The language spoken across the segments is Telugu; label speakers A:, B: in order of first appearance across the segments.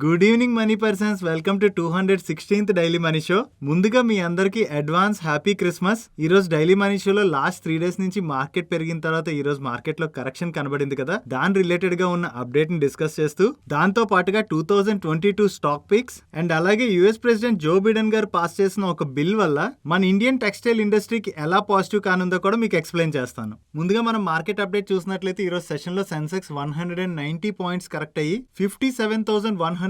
A: Good evening money persons, welcome to 216th daily money show. ముందుగా మీ అందరికి అడ్వాన్స్ హ్యాపీ క్రిస్మస్. ఈ రోజు డైలీ మనీ షోలో లాస్ట్ 3 days నుంచి మార్కెట్ పెరిగిన తర్వాత ఈ రోజు మార్కెట్ లో కరెక్షన్ కనబడింది కదా, దాని రిలేటెడ్ గా ఉన్న అప్డేట్ ని డిస్కస్ చేస్తూ దాంతో పాటుగా 2022 స్టాక్ పిక్స్ అండ్ అలాగే యుఎస్ ప్రెసిడెంట్ జో బిడెన్ గారు పాస్ చేసిన ఒక బిల్ వల్ల మన ఇండియన్ టెక్స్టైల్ ఇండస్ట్రీకి ఎలా పాజిటివ్ కానుందో కూడా మీకు ఎక్స్ప్లెయిన్ చేస్తాను. ముందుగా మనం మార్కెట్ అప్డేట్ చూసినట్లయితే ఈ రోజు సెషన్ లో సెన్సెక్స్ 190 పాయింట్స్ కరెక్ట్ అయ్యి 57,124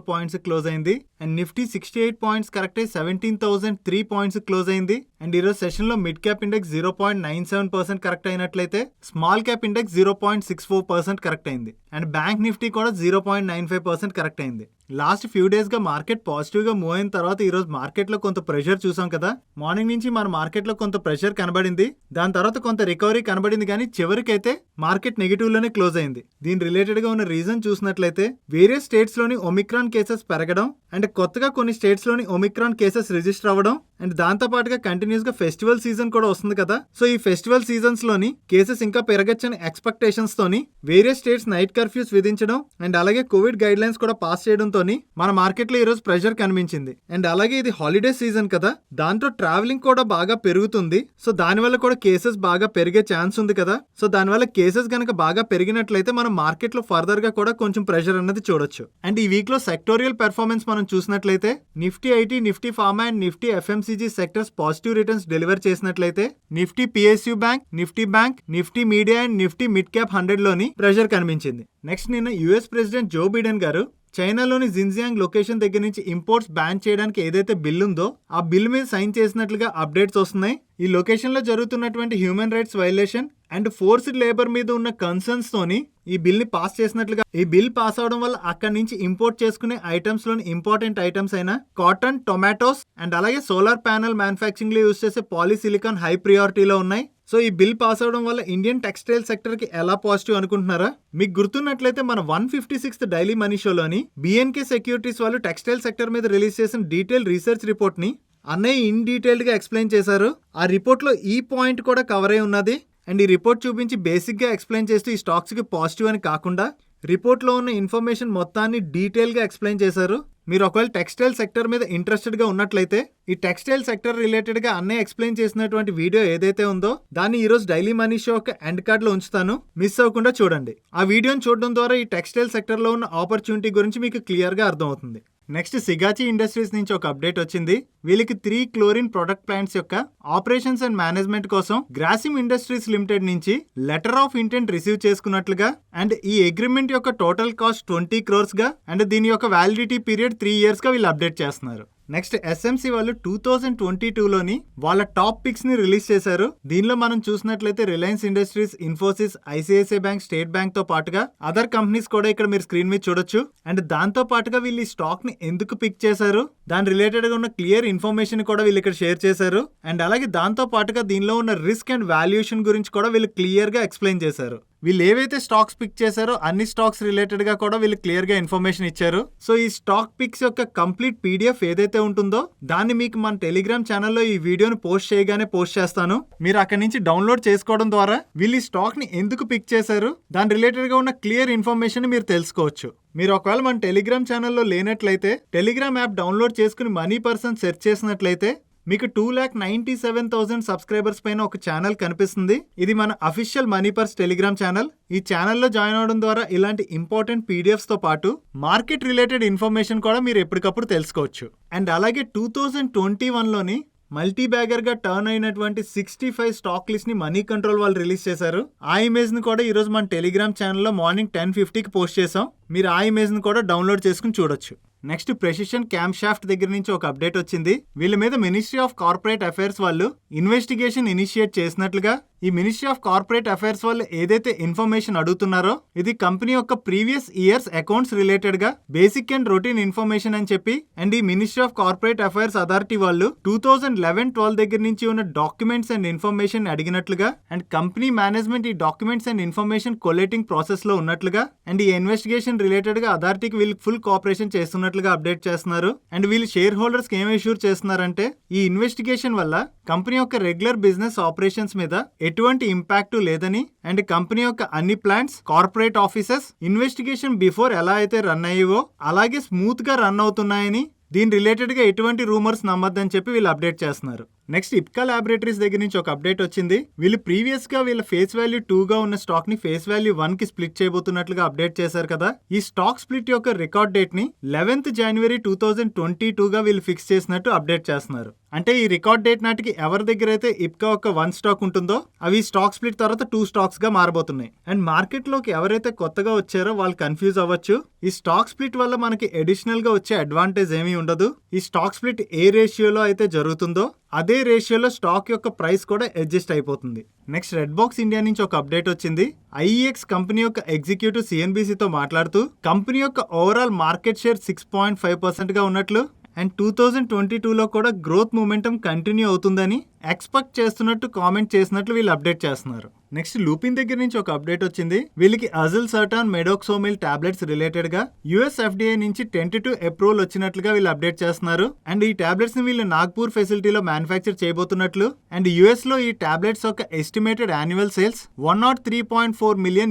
A: పాయింట్స్ క్లోజ్ అయింది. అండ్ నిఫ్టీ 68 పాయింట్స్ కరెక్ట్ అయ్యి 17,003 పాయింట్స్ క్లోజ్ అయింది. అండ్ ఈ రోజు సెషన్ లో మిడ్ క్యాప్ ఇండెక్స్ 0.97% కరెక్ట్ అయినట్లయితే స్మాల్ క్యాప్ ఇండెక్స్ 0.64% కరెక్ట్ అయింది. అండ్ బ్యాంక్ నిఫ్టీ కూడా 0.95% కరెక్ట్ అయింది. లాస్ట్ ఫ్యూ డేస్ గా మార్కెట్ పాజిటివ్ గా మూవ్ అయిన తర్వాత ఈ రోజు మార్కెట్ లో కొంత ప్రెషర్ చూసాం కదా. మార్నింగ్ నుంచి మన మార్కెట్ లో కొంత ప్రెషర్ కనబడింది, దాని తర్వాత కొంత రికవరీ కనబడింది, కానీ చివరికైతే మార్కెట్ నెగిటివ్ లోనే క్లోజ్ అయింది. దీని రిలేటెడ్ గా ఉన్న రీజన్ చూసినట్లయితే వేరియస్ స్టేట్స్ లోని ఒమిక్రాన్ కేసెస్ పెరగడం అండ్ కొత్తగా కొన్ని స్టేట్స్ లోని ఒమిక్రాన్ కేసెస్ రిజిస్టర్ అవ్వడం అండ్ దాంతో పాటుగా కంటిన్యూస్ గా ఫెస్టివల్ సీజన్ కూడా వస్తుంది కదా. సో ఈ ఫెస్టివల్ సీజన్స్ లోని కేసెస్ ఇంకా పెరగచ్చని ఎక్స్పెక్టేషన్స్ తోని వేరియస్ స్టేట్స్ నైట్ కర్ఫ్యూస్ విధించడం అండ్ అలాగే కోవిడ్ గైడ్ లైన్స్ కూడా పాస్ చేయడంతో మన మార్కెట్ లో ఈ రోజు ప్రెషర్ కనిపించింది. అండ్ అలాగే ఇది హాలిడే సీజన్ కదా, దాంతో ట్రావెలింగ్ కూడా బాగా పెరుగుతుంది. సో దానివల్ల కూడా కేసెస్ బాగా పెరిగే ఛాన్స్ ఉంది కదా. సో దానివల్ల కేసెస్ గనక బాగా పెరిగినట్లయితే మనం మార్కెట్ లో ఫర్దర్ గా కూడా కొంచెం ప్రెషర్ అన్నది చూడొచ్చు. అండ్ ఈ వీక్ లో సెక్టోరియల్ పెర్ఫార్మెన్స్ మనం చూసినట్లయితే Nifty IT, Nifty pharma and Nifty FMCG sectors positive returns deliver చేసినట్లయితే Nifty PSU bank, Nifty media and Nifty mid cap 100 లోని ప్రెషర్ కనిపించింది. నెక్స్ట్ నిన్న యుఎస్ ప్రెసిడెంట్ జో బిడెన్ గారు చైనాలోని జిన్జియాంగ్ లొకేషన్ దగ్గర నుంచి ఇంపోర్ట్స్ బ్యాన్ చేయడానికి ఏదైతే బిల్ ఉందో ఆ బిల్ మీద సైన్ చేసినట్లుగా అప్డేట్స్ వస్తున్నాయి. ఈ లొకేషన్ లో జరుగుతున్నటువంటి human rights violation and forced labour మీద ఉన్న కన్సర్న్స్ తోని ఈ బిల్ ని పాస్ చేసినట్లుగా. ఈ బిల్ పాస్ అవడం వల్ల అక్కడి నుంచి ఇంపోర్ట్ చేసుకునే ఐటమ్స్ లోని ఇంపార్టెంట్ ఐటమ్స్ అయిన కాటన్, టొమాటోస్ అండ్ అలాగే సోలార్ ప్యానల్ మ్యానుఫ్యాక్చరింగ్ లో యూజ్ చేసే పాలిసిలికాన్ హై ప్రియారిటీలో ఉన్నాయి. సో ఈ బిల్ పాస్ అవడం వల్ల ఇండియన్ టెక్స్టైల్ సెక్టర్ కి ఎలా పాజిటివ్ అనుకుంటున్నారా? మీకు గుర్తున్నట్లయితే మన 156th డైలీ మనీ షోలోని బిఎన్కే సెక్యూరిటీస్ వాళ్ళు టెక్స్టైల్ సెక్టర్ మీద రిలీజ్ చేసిన డీటెయిల్ రీసెర్చ్ రిపోర్ట్ ని అన్నయ్య ఇన్ డీటెయిల్డ్ గా ఎక్స్ప్లెయిన్ చేశారు. ఆ రిపోర్ట్ లో ఈ పాయింట్ కూడా కవర్ అయి ఉన్నది. అండ్ ఈ రిపోర్ట్ చూపించి బేసిక్ గా ఎక్స్ప్లెయిన్ చేస్తూ ఈ స్టాక్స్ కి పాజిటివ్ అని కాకుండా రిపోర్ట్ లో ఉన్న ఇన్ఫర్మేషన్ మొత్తాన్ని డీటెయిల్ గా ఎక్స్ప్లెయిన్ చేశారు. మీరు ఒకవేళ టెక్స్టైల్ సెక్టర్ మీద ఇంట్రెస్టెడ్ గా ఉన్నట్లయితే ఈ టెక్స్టైల్ సెక్టర్ రిలేటెడ్ గా అన్నయ్య ఎక్స్ప్లెయిన్ చేసినటువంటి వీడియో ఏదైతే ఉందో దాన్ని ఈ రోజు డైలీ మనీ షో ఒక ఎండ్ కార్డ్ లో ఉంచుతాను, మిస్ అవ్వకుండా చూడండి. ఆ వీడియోని చూడడం ద్వారా ఈ టెక్స్టైల్ సెక్టర్ లో ఉన్న ఆపర్చునిటీ గురించి మీకు క్లియర్ గా అర్థమవుతుంది. నెక్స్ట్ సిగాచి ఇండస్ట్రీస్ నుంచి ఒక అప్డేట్ వచ్చింది. వీళ్ళకి 3 క్లోరిన్ ప్రొడక్ట్ ప్లాంట్స్ యొక్క ఆపరేషన్స్ అండ్ మేనేజ్మెంట్ కోసం గ్రాసిమ్ ఇండస్ట్రీస్ లిమిటెడ్ నుంచి లెటర్ ఆఫ్ ఇంటెంట్ రిసీవ్ చేసుకున్నట్లుగా అండ్ ఈ అగ్రిమెంట్ యొక్క టోటల్ కాస్ట్ 20 crores గా అండ్ దీని యొక్క వ్యాలిడిటీ పీరియడ్ 3 years గా వీళ్ళు అప్డేట్ చేస్తున్నారు. నెక్స్ట్ ఎస్ఎంసీ వాళ్ళు 2022లోని వాళ్ళ టాప్ పిక్స్ ని రిలీజ్ చేశారు. దీనిలో మనం చూసినట్లయితే Reliance industries, Infosys, ICICI bank, state bank తో పాటుగా అదర్ కంపెనీస్ కూడా ఇక్కడ మీరు స్క్రీన్ మీద చూడొచ్చు. అండ్ దాంతో పాటుగా వీళ్ళు ఈ స్టాక్ ని ఎందుకు పిక్ చేశారు, దాని రిలేటెడ్ గా ఉన్న క్లియర్ ఇన్ఫర్మేషన్ కూడా వీళ్ళు ఇక్కడ షేర్ చేశారు. అండ్ అలాగే దాంతో పాటుగా దీనిలో ఉన్న రిస్క్ అండ్ వాల్యుయేషన్ గురించి కూడా వీళ్ళు క్లియర్ గా ఎక్స్ప్లెయిన్ చేశారు. వీళ్ళు ఏవైతే స్టాక్స్ పిక్ చేశారో అన్ని స్టాక్స్ రిలేటెడ్ గా కూడా వీళ్ళు క్లియర్ గా ఇన్ఫర్మేషన్ ఇచ్చారు. సో ఈ స్టాక్ పిక్స్ యొక్క కంప్లీట్ పీడిఎఫ్ ఏదైతే ఉంటుందో దాన్ని మీకు మన టెలిగ్రామ్ ఛానల్లో ఈ వీడియోని పోస్ట్ చేయగానే పోస్ట్ చేస్తాను. మీరు అక్కడి నుంచి డౌన్లోడ్ చేసుకోవడం ద్వారా వీళ్ళు ఈ స్టాక్ ని ఎందుకు పిక్ చేశారు దాని రిలేటెడ్ గా ఉన్న క్లియర్ ఇన్ఫర్మేషన్ మీరు తెలుసుకోవచ్చు. మీరు ఒకవేళ మన టెలిగ్రామ్ ఛానల్లో లేనట్లయితే టెలిగ్రామ్ యాప్ డౌన్లోడ్ చేసుకుని మనీ పర్సన్ సెర్చ్ చేసినట్లయితే మీకు 2,97,000 సబ్స్క్రైబర్స్ పైన ఒక ఛానల్ కనిపిస్తుంది. ఇది మన official money purse Telegram channel. ఈ ఛానల్లో జాయిన్ అవడం ద్వారా ఇలాంటి ఇంపార్టెంట్ పీడిఎఫ్స్ తో పాటు మార్కెట్ రిలేటెడ్ ఇన్ఫర్మేషన్ కూడా మీరు ఎప్పటికప్పుడు తెలుసుకోవచ్చు. అండ్ అలాగే 2021లోని మల్టీ బ్యాగర్ గా టర్న్ అయినటువంటి 65 స్టాక్ లిస్ట్ ని మనీ కంట్రోల్ వాళ్ళు రిలీజ్ చేశారు. ఆ ఇమేజ్ ని కూడా ఈ రోజు మన టెలిగ్రామ్ ఛానల్లో మార్నింగ్ 10:50కి పోస్ట్ చేసాం. మీరు ఆ ఇమేజ్ ని కూడా డౌన్లోడ్ చేసుకుని చూడొచ్చు. నెక్స్ట్ ప్రెసిషన్ క్యాంప్ షాఫ్ట్ దగ్గర నుంచి ఒక అప్డేట్ వచ్చింది. వీళ్ళ మీద మినిస్ట్రీ ఆఫ్ కార్పొరేట్ అఫైర్స్ వాళ్ళు ఇన్వెస్టిగేషన్ ఇనిషియేట్ చేసినట్లుగా. ఈ మినిస్ట్రీ ఆఫ్ కార్పొరేట్ అఫైర్స్ వాళ్ళు ఏదైతే ఇన్ఫర్మేషన్ అడుగుతున్నారో ఇది కంపెనీ యొక్క ప్రీవియస్ ఇయర్స్ అకౌంట్స్ రిలేటెడ్ గా బేసిక్ అండ్ రొటీన్ ఇన్ఫర్మేషన్ అని చెప్పి అండ్ ఈ ministry of corporate affairs authority వాళ్ళు 2011-12 దగ్గర నుంచి ఉన్న డాక్యుమెంట్స్ అండ్ ఇన్ఫర్మేషన్ అడిగినట్లుగా అండ్ కంపెనీ మేనేజ్మెంట్ ఈ documents and information collating process లో ఉన్నట్లుగా అండ్ ఈ ఇన్వెస్టిగేషన్ రిలేటెడ్ గా అథారిటీకి వీళ్ళు ఫుల్ కోఆపరేషన్ చేస్తున్నట్లుగా అప్డేట్ చేస్తున్నారు. అండ్ వీళ్ళు షేర్ హోల్డర్స్ కి ఏం ఇష్యూర్ చేస్తున్నారంటే ఈ ఇన్వెస్టిగేషన్ వల్ల కంపెనీ యొక్క రెగ్యులర్ బిజినెస్ ఆపరేషన్స్ మీద ఎటువంటి ఇంపాక్ట్ లేదని అండ్ కంపెనీ యొక్క అన్ని plants, corporate offices investigation before ఎలా అయితే రన్ అయ్యేవో అలాగే స్మూత్ గా రన్ అవుతున్నాయని, దీని రిలేటెడ్ గా ఎటువంటి రూమర్స్ నమ్మద్దని చెప్పి వీళ్ళు అప్డేట్ చేస్తున్నారు. నెక్స్ట్ ఇప్కా ల్యాబొరేటరీస్ దగ్గర నుంచి ఒక అప్డేట్ వచ్చింది. వీళ్ళు ప్రీవియస్ గా వీళ్ళ ఫేస్ వాల్యూ 2 గా ఉన్న స్టాక్ ని ఫేస్ వాల్యూ 1 కి స్ప్లిట్ చేయబోతున్నట్లుగా అప్డేట్ చేశారు కదా. ఈ స్టాక్ స్ప్లిట్ యొక్క రికార్డ్ డేట్ ని 11th January 2022 గా వీళ్ళు ఫిక్స్ చేసినట్టు అప్డేట్ చేస్తున్నారు. అంటే ఈ రికార్డ్ డేట్ నాటికి ఎవరి దగ్గర అయితే ఇప్కా ఒక 1 స్టాక్ ఉంటుందో అవి స్టాక్ స్ప్లిట్ తర్వాత 2 స్టాక్స్ గా మారబోతున్నాయి. అండ్ మార్కెట్ లోకి ఎవరైతే కొత్తగా వచ్చారో వాళ్ళు కన్ఫ్యూజ్ అవ్వచ్చు. ఈ స్టాక్ స్ప్లిట్ వల్ల మనకి అడిషనల్ గా వచ్చే అడ్వాంటేజ్ ఏమీ ఉండదు. ఈ స్టాక్ స్ప్లిట్ ఏ రేషియోలో అయితే జరుగుతుందో అదే రేషియోలో స్టాక్ యొక్క ప్రైస్ కూడా అడ్జస్ట్ అయిపోతుంది. నెక్స్ట్ రెడ్ బాక్స్ ఇండియా నుంచి ఒక అప్డేట్ వచ్చింది. IEX కంపెనీ యొక్క ఎగ్జిక్యూటివ్ CNBC-తో మాట్లాడుతూ కంపెనీ యొక్క ఓవరాల్ మార్కెట్ షేర్ 6.5% గా ఉన్నట్లు అండ్ 2022లో కూడా గ్రోత్ మూమెంటం కంటిన్యూ అవుతుందని ఎక్స్పెక్ట్ చేస్తున్నట్టు కామెంట్ చేసినట్లు వీళ్ళు అప్డేట్ చేస్తున్నారు. నెక్స్ట్ లూపిన్ దగ్గర నుంచి ఒక అప్డేట్ వచ్చింది. వీళ్ళకి అజిల్సర్టాన్ మెడోక్సోమిల్ టాబ్లెట్స్ రిలేటెడ్ గా US FDA నుంచి టెంటేటివ్ అప్రూవల్ వచ్చినట్లుగా వీళ్ళు అప్డేట్ చేస్తున్నారు. అండ్ ఈ టాబ్లెట్స్ ని వీళ్ళు నాగ్పూర్ ఫెసిలిటీలో మ్యానుఫ్యాక్చర్ చేయబోతున్నట్లు అండ్ US లో ఈ టాబ్లెట్స్ యొక్క ఎస్టిమేటెడ్ యాన్యువల్ సేల్స్ $103.4 million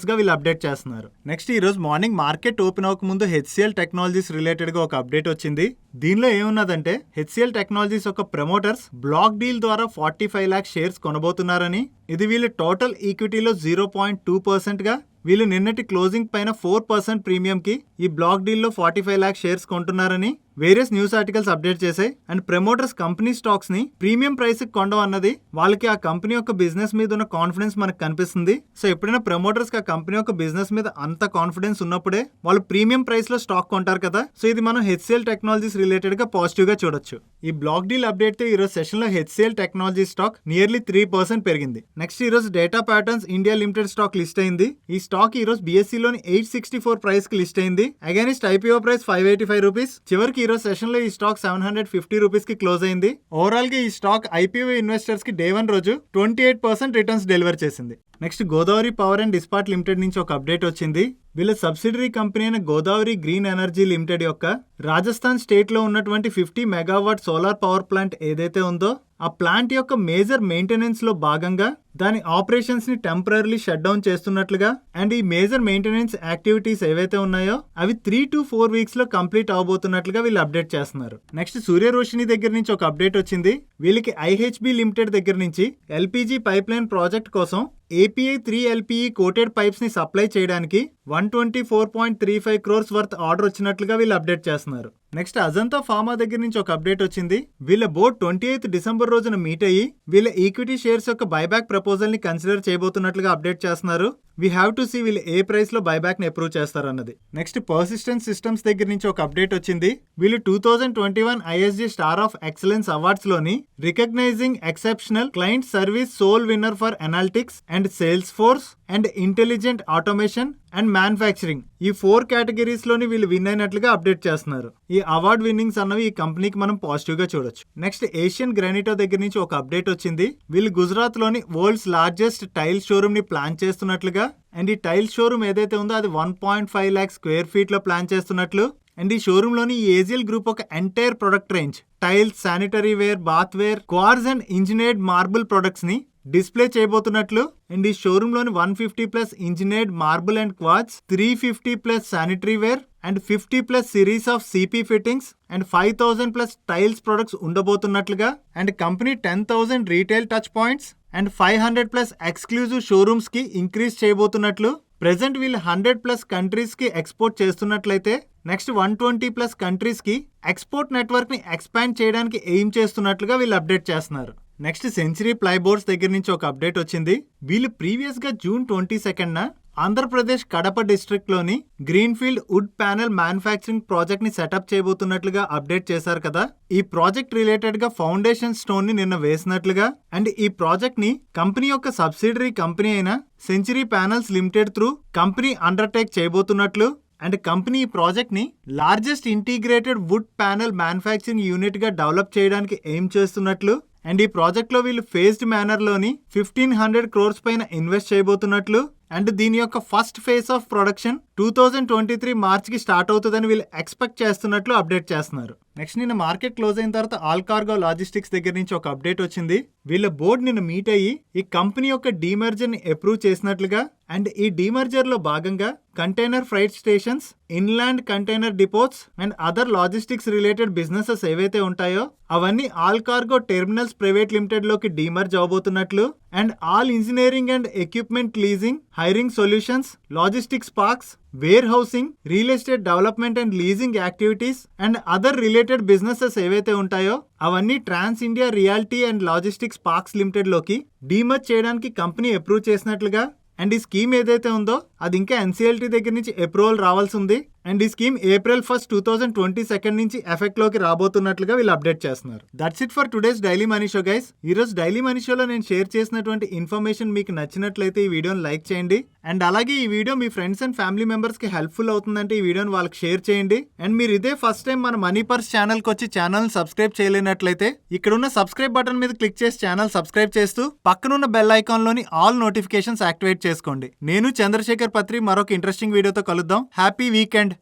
A: గా వీళ్ళు అప్డేట్ చేస్తున్నారు. నెక్స్ట్ ఈ రోజు మార్నింగ్ మార్కెట్ ఓపెన్ అవ్వక ముందు HCL టెక్నాలజీస్ రిలేటెడ్ గా ఒక అప్డేట్ వచ్చింది. దీనిలో ఏమున్నదంటే HCL టెక్నాలజీస్ యొక్క ప్రమోటర్స్ బ్లాక్ డీల్ ద్వారా 45 lakh షేర్స్ కొనబోతున్నారని, ఇది వీళ్ళు టోటల్ ఈక్విటీలో 0.2% గా వీళ్ళు నిన్నటి క్లోజింగ్ పైన 4% ప్రీమియం కి ఈ బ్లాక్ డీల్ లో 45 lakh షేర్స్ కొంటున్నారని వేరియస్ న్యూస్ ఆర్టికల్స్ అప్డేట్ చేశాయి. అండ్ ప్రమోటర్స్ కంపెనీ స్టాక్స్ ని ప్రీమియం ప్రైస్ కి కొండం అన్నది వాళ్ళకి ఆ కంపెనీ యొక్క బిజినెస్ మీద ఉన్న కాన్ఫిడెన్స్ మనకు కనిపిస్తుంది. సో ఎప్పుడైనా ప్రమోటర్స్ కి ఆ కంపెనీ యొక్క బిజినెస్ మీద అంత కాన్ఫిడెన్స్ ఉన్నప్పుడే వాళ్ళు ప్రీమియం ప్రైస్ లో స్టాక్ కొంటారు కదా. సో ఇది మనం HCL టెక్నాలజీస్ రిలేటెడ్ గా పాజిటివ్ గా చూడొచ్చు. ఈ బ్లాక్ డీల్ అప్డేట్ తో ఈ రోజు సెషన్ లో HCL టెక్నాలజీ స్టాక్ నియర్లీ 3% పెరిగింది. నెక్స్ట్ ఈ రోజు data patterns India limited stock list అయింది. ఈ స్టాక్ ఈ రోజు BSE లోని 864 ప్రైస్ కి లిస్ట్ అయింది. Against IPO price 585 rupees. చివరికి ఈ రోజు సెషన్ లో ఈ స్టాక్ 750 రూపీస్ కి క్లోజ్ అయింది. ఓవరాల్ గా ఈ స్టాక్ IPO ఇన్వెస్టర్స్ కి డే 1 రోజు 28% రిటర్న్స్ డెలివర్ చేసింది. Next Godavari power and Ispat limited నుంచి ఒక అప్డేట్ వచ్చింది. వీళ్ళ సబ్సిడరీ కంపెనీ అయిన గోదావరి గ్రీన్ ఎనర్జీ లిమిటెడ్ యొక్క రాజస్థాన్ స్టేట్ లో ఉన్నటువంటి 50 మెగావాట్ సోలార్ పవర్ ప్లాంట్ ఏదైతే ఉందో ఆ ప్లాంట్ యొక్క మేజర్ మెయింటెనెన్స్ లో భాగంగా దాని ఆపరేషన్స్ ని టెంపరరీ షట్ డౌన్ చేస్తున్నట్లుగా అండ్ ఈ మేజర్ మెయింటెనెన్స్ యాక్టివిటీస్ ఏవైతే ఉన్నాయో అవి 3 to 4 వీక్స్ లో కంప్లీట్ అవబోతున్నట్లుగా వీళ్ళు అప్డేట్ చేస్తున్నారు. నెక్స్ట్ సూర్య రోషిని దగ్గర నుంచి ఒక అప్డేట్ వచ్చింది. వీళ్ళకి IHB లిమిటెడ్ దగ్గర నుంచి LPG పైప్ లైన్ ప్రాజెక్ట్ కోసం API 3 LPE కోటెడ్ పైప్స్ ని సప్లై చేయడానికి 124.35 crores వర్త్ ఆర్డర్ వచ్చినట్లుగా వీళ్ళు అప్డేట్ చేస్తున్నారు. నెక్స్ట్ అజంతా ఫార్మా దగ్గర నుంచి ఒక అప్డేట్ వచ్చింది. వీళ్ళ బోర్డ్ 28th డిసెంబర్ రోజున మీట్ అయ్యి వీళ్ళ ఈక్విటీ షేర్స్ యొక్క బైబ్యాక్ ప్రపోజల్ ని కన్సిడర్ చేయబోతున్నట్లుగా అప్డేట్ చేస్తున్నారు. వీ హ్యావ్ టు సీ వీళ్ళు ఏ ప్రైస్ లో బైబ్యాక్ ని అప్రూవ్ చేస్తారు అన్నది. నెక్స్ట్ పర్సిస్టెంట్ సిస్టమ్స్ దగ్గర నుంచి ఒక అప్డేట్ వచ్చింది. వీళ్ళు 2021 ISG star of excellence awards లోని recognizing exceptional client service sole winner for analytics and sales force and intelligent automation and manufacturing ఈ 4 కేటగిరీస్ లోని వీళ్ళు విన్ అయినట్లుగా అప్డేట్ చేస్తున్నారు. ఈ అవార్డ్ విన్నింగ్స్ అన్నవి ఈ కంపెనీకి మనం పాజిటివ్ గా చూడొచ్చు. నెక్స్ట్ ఏషియన్ గ్రానైటో దగ్గర నుంచి ఒక అప్డేట్ వచ్చింది. వీళ్ళు గుజరాత్ లోని వరల్డ్స్ లార్జెస్ట్ టైల్ షోరూమ్ ని ప్లాన్ చేస్తున్నట్లుగా అండ్ ఈ టైల్ షోరూమ్ ఏదైతే ఉందో అది 1.5 lakh square feet లో ప్లాన్ చేస్తున్నట్లు అండ్ ఈ షోరూమ్ లోని ఈ ఏజియల్ గ్రూప్ ఒక entire product range tiles, sanitary ware, bath ware, quartz and engineered marble products ని డిస్ప్లే చేయబోతున్నట్లు అండ్ ఈ షోరూమ్ లోని 150+ engineered marble and quartz, 350+ sanitary ware and 50+ series of CP fittings and 5,000+ tiles products ఉండబోతున్నట్లుగా and company 10,000 retail touch points and 500+ exclusive showrooms కి ఇంక్రీజ్ చేయబోతున్నట్లు. ప్రెసెంట్ వీళ్ళు 100+ కంట్రీస్ కి ఎక్స్పోర్ట్ చేస్తున్నట్లయితే నెక్స్ట్ 120+ కంట్రీస్ కి ఎక్స్పోర్ట్ నెట్వర్క్ ని ఎక్స్పాండ్ చేయడానికి ఎయిమ్ చేస్తున్నట్లుగా వీళ్ళు అప్డేట్ చేస్తున్నారు. నెక్స్ట్ సెంచరీ ప్లైబోర్డ్స్ దగ్గర నుంచి ఒక అప్డేట్ వచ్చింది. వీళ్ళు ప్రీవియస్ గా June 22న ఆంధ్రప్రదేశ్ కడప డిస్ట్రిక్ట్ లోని greenfield wood panel manufacturing project ని సెటప్ చేయబోతున్నట్లుగా అప్డేట్ చేశారు కదా. ఈ ప్రాజెక్ట్ రిలేటెడ్ గా ఫౌండేషన్ స్టోన్ ని నిన్న వేసినట్లుగా అండ్ ఈ ప్రాజెక్ట్ ని కంపెనీ యొక్క సబ్సిడరీ కంపెనీ అయిన century panels limited through company undertake చేయబోతున్నట్లు అండ్ కంపెనీ ఈ ప్రాజెక్ట్ ని largest integrated wood panel manufacturing unit గా డెవలప్ చేయడానికి ఎయిమ్ చేస్తున్నట్లు అండ్ ఈ ప్రాజెక్ట్ లో వీళ్ళు ఫేజ్డ్ మేనర్ లోని 1,500 crores పైన ఇన్వెస్ట్ చేయబోతున్నట్లు అండ్ దీని యొక్క first phase of production 2023 March కి స్టార్ట్ అవుతుందని వీళ్ళు ఎక్స్పెక్ట్ చేస్తున్నట్లు అప్డేట్ చేస్తున్నారు. నెక్స్ట్ నిన్న మార్కెట్ క్లోజ్ అయిన తర్వాత ఆల్ కార్గో లాజిస్టిక్స్ దగ్గర నుంచి ఒక అప్డేట్ వచ్చింది. వీళ్ళ బోర్డు నిన్న మీట్ అయ్యి ఈ కంపెనీ యొక్క డీమర్జర్ ని అప్రూవ్ చేసినట్లుగా అండ్ ఈ డీమర్జర్ లో భాగంగా container freight stations, inland container depots and other logistics related businesses ఏవైతే ఉంటాయో అవన్నీ all cargo terminals private limited లోకి డీమర్జ్ అవబోతున్నట్లు and all engineering and equipment leasing, hiring solutions, logistics parks, warehousing, real estate development and leasing activities and other related businesses ఏవైతే ఉంటాయో అవన్నీ trans India reality and logistics parks limited లోకి డీమర్జ్ చేయడానికి కంపెనీ అప్రూవ్ చేసినట్లుగా అండ్ ఈ స్కీమ్ ఏదైతే ఉందో అది ఇంకా ఎన్సీఎల్టీ దగ్గర నుంచి అప్రూవల్ రావాల్సి ఉంది అండ్ ఈ స్కీమ్ April 1, 2022 నుంచి ఎఫెక్ట్ లోకి రాబోతున్నట్లుగా వీళ్ళు అప్డేట్ చేస్తున్నారు. That's it for today's daily money show guys. ఈ రోజు డైలీ మనీ షోలో నేను షేర్ చేసినటువంటి ఇన్ఫర్మేషన్ మీకు నచ్చినట్లయితే ఈ వీడియోని లైక్ చేయండి అండ్ అలాగే ఈ video me friends and family members కి హెల్ప్ఫుల్ అవుతుందంటే ఈ వీడియోని వాళ్ళకి షేర్ చేయండి అండ్ మీరు ఇదే ఫస్ట్ టైం మన మనీ పర్స్ ఛానల్ కి వచ్చి ఛానల్ సబ్స్క్రైబ్ చేయలేనట్లయితే ఇక్కడ ఉన్న సబ్స్క్రైబ్ బటన్ మీద క్లిక్ చేసి ఛానల్ సబ్స్క్రైబ్ చేస్తూ పక్కనున్న బెల్ ఐకాన్ లోని ఆల్ నోటిఫికేషన్స్ యాక్టివేట్ చేసుకోండి. నేను చంద్రశేఖర్ పత్రి మరొక ఇంట్రెస్టింగ్ వీడియోతో కలుద్దాం. Happy weekend.